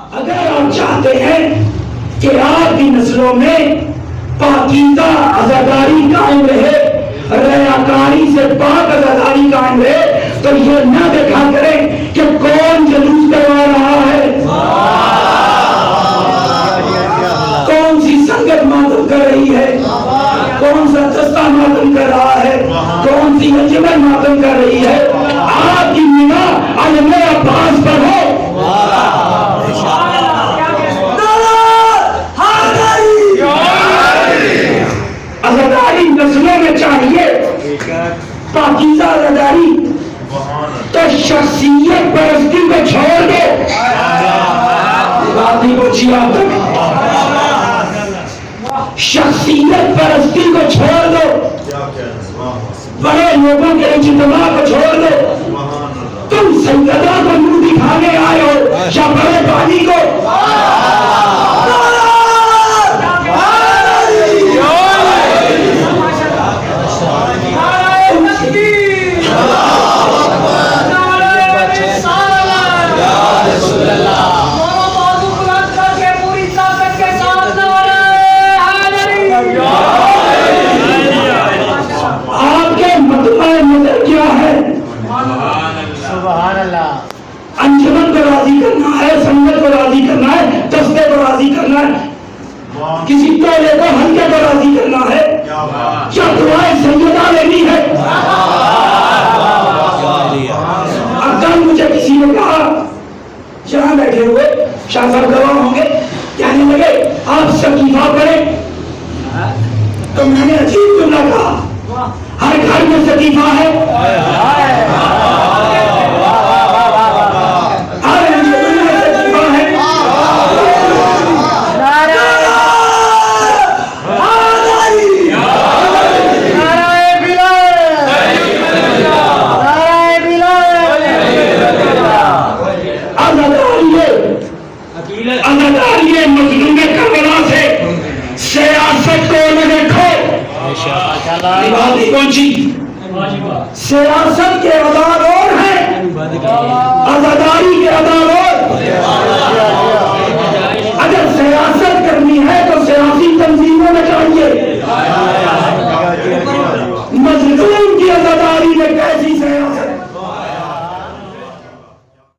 अगर आप चाहते हैं कि आपकी नस्लों में पाकीज़ा अज़ादारी कायम रहे, रयाकारी से पाक अज़ादारी कायम रहे, तो ये न देखा करें कि कौन जुलूस करवा रहा है, कौन सी संगत मातम कर रही है, कौन सा दस्ता मातम कर रहा है, कौन सी अंजुमन मातम कर रही है। आपकी निगाह अल्लाह अब्बास पर हो। अज़ादारी नस्लों में चाहिए पाकीज़ा अज़ादारी, तो शख्सियत परस्ती को छोड़ दो। बात नहीं पहुंची आप तक। शख्सियत परस्ती को छोड़ दो, बड़े लोगों के इज्तिमा को छोड़ दो। तुम सैयदा को मुंह दिखाने आए हो या बड़े पानी को? अंजुमन को राजी करना है, संगत को राजी करना है, दस्ते को राजी करना है, किसी टोले को हल्के को राजी करना है, क्या दुआएं सैयदा लेनी है। अब कल मुझे किसी ने कहा, यहाँ बैठे हुए शाह साहब गवाह होंगे, कहने लगे आप सकीफा पढ़ें, तो मैंने अजीब जुमला कहा, हर घर में सकीफा है, मजलूम करबला से सियासत को न देखो। सियासत के आधार और है, आजादारी के आधार और